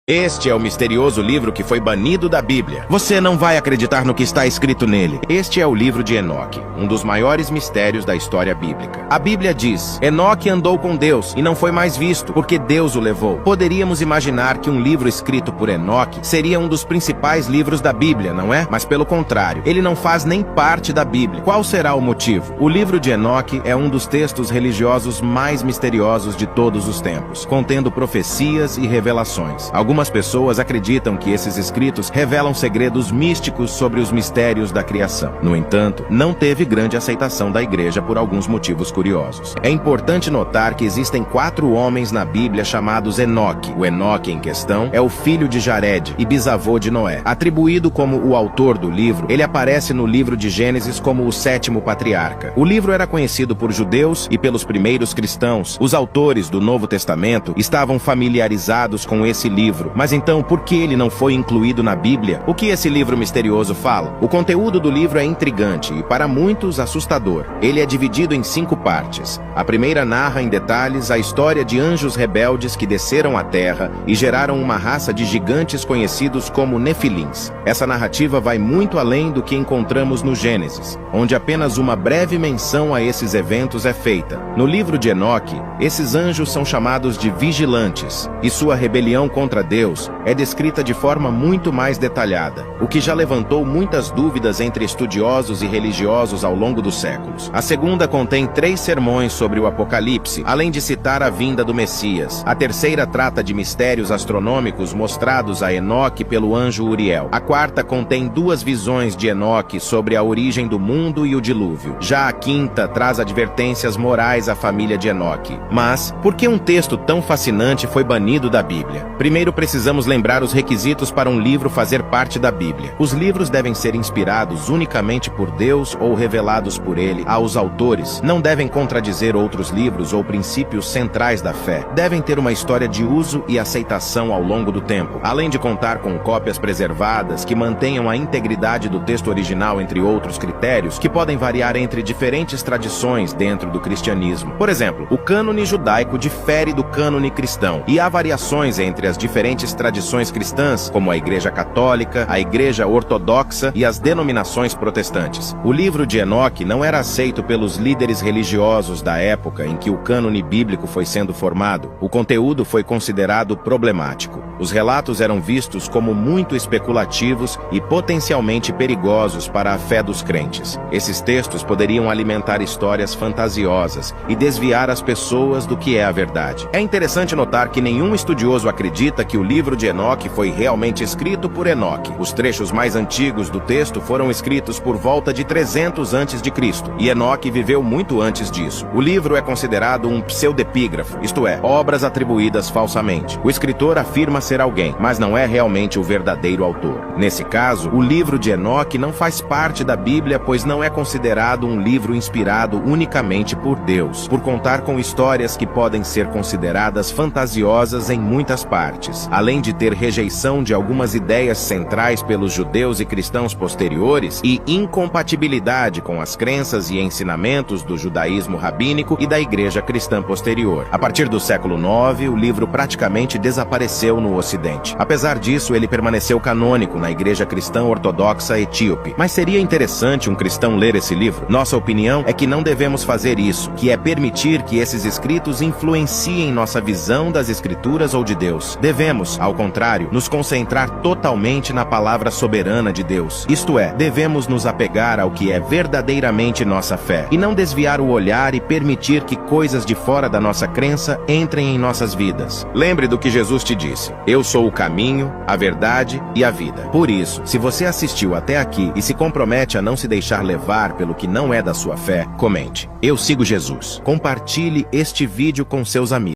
Este é o misterioso livro que foi banido da Bíblia. Você não vai acreditar no que está escrito nele. Este é o livro de Enoque, um dos maiores mistérios da história bíblica. A Bíblia diz: Enoque andou com Deus e não foi mais visto, porque Deus o levou. Poderíamos imaginar que um livro escrito por Enoque seria um dos principais livros da Bíblia, não é? Mas pelo contrário, ele não faz nem parte da Bíblia. Qual será o motivo? O livro de Enoque é um dos textos religiosos mais misteriosos de todos os tempos, contendo profecias e revelações. Algumas pessoas acreditam que esses escritos revelam segredos místicos sobre os mistérios da criação. No entanto, não teve grande aceitação da igreja por alguns motivos curiosos. É importante notar que existem 4 homens na Bíblia chamados Enoque. O Enoque em questão é o filho de Jared e bisavô de Noé. Atribuído como o autor do livro, ele aparece no livro de Gênesis como o 7º patriarca. O livro era conhecido por judeus e pelos primeiros cristãos. Os autores do Novo Testamento estavam familiarizados com esse livro. Mas então, por que ele não foi incluído na Bíblia? O que esse livro misterioso fala? O conteúdo do livro é intrigante e, para muitos, assustador. Ele é dividido em 5 partes. A primeira narra em detalhes a história de anjos rebeldes que desceram à terra e geraram uma raça de gigantes conhecidos como Nefilins. Essa narrativa vai muito além do que encontramos no Gênesis, onde apenas uma breve menção a esses eventos é feita. No livro de Enoque, esses anjos são chamados de vigilantes, e sua rebelião contra Deus é descrita de forma muito mais detalhada, o que já levantou muitas dúvidas entre estudiosos e religiosos ao longo dos séculos. A segunda contém 3 sermões sobre o Apocalipse, além de citar a vinda do Messias. A terceira trata de mistérios astronômicos mostrados a Enoque pelo anjo Uriel. A quarta contém 2 visões de Enoque sobre a origem do mundo e o dilúvio. Já a quinta traz advertências morais à família de Enoque. Mas, por que um texto tão fascinante foi banido da Bíblia? Primeiro, precisamos lembrar os requisitos para um livro fazer parte da Bíblia. Os livros devem ser inspirados unicamente por Deus ou revelados por Ele aos autores. Não devem contradizer outros livros ou princípios centrais da fé. Devem ter uma história de uso e aceitação ao longo do tempo, além de contar com cópias preservadas que mantenham a integridade do texto original, entre outros critérios que podem variar entre diferentes tradições dentro do cristianismo. Por exemplo, o cânone judaico difere do cânone cristão, e há variações entre as diferentes tradições cristãs, como a Igreja Católica, a Igreja Ortodoxa e as denominações protestantes. O livro de Enoque não era aceito pelos líderes religiosos da época em que o cânone bíblico foi sendo formado. O conteúdo foi considerado problemático. Os relatos eram vistos como muito especulativos e potencialmente perigosos para a fé dos crentes. Esses textos poderiam alimentar histórias fantasiosas e desviar as pessoas do que é a verdade. É interessante notar que nenhum estudioso acredita que o livro de Enoque foi realmente escrito por Enoque. Os trechos mais antigos do texto foram escritos por volta de 300 a.C., e Enoque viveu muito antes disso. O livro é considerado um pseudepígrafo, isto é, obras atribuídas falsamente. O escritor afirma ser alguém, mas não é realmente o verdadeiro autor. Nesse caso, o livro de Enoque não faz parte da Bíblia, pois não é considerado um livro inspirado unicamente por Deus, por contar com histórias que podem ser consideradas fantasiosas em muitas partes, além de ter rejeição de algumas ideias centrais pelos judeus e cristãos posteriores e incompatibilidade com as crenças e ensinamentos do judaísmo rabínico e da igreja cristã posterior. A partir do século IX, o livro praticamente desapareceu no Ocidente. Apesar disso, ele permaneceu canônico na igreja cristã ortodoxa etíope. Mas seria interessante um cristão ler esse livro? Nossa opinião é que não devemos fazer isso, que é permitir que esses escritos influenciem nossa visão das Escrituras ou de Deus. Devemos, ao contrário, nos concentrar totalmente na palavra soberana de Deus. Isto é, devemos nos apegar ao que é verdadeiramente nossa fé, e não desviar o olhar e permitir que coisas de fora da nossa crença entrem em nossas vidas. Lembre do que Jesus te disse: eu sou o caminho, a verdade e a vida. Por isso, se você assistiu até aqui e se compromete a não se deixar levar pelo que não é da sua fé, comente: eu sigo Jesus. Compartilhe este vídeo com seus amigos.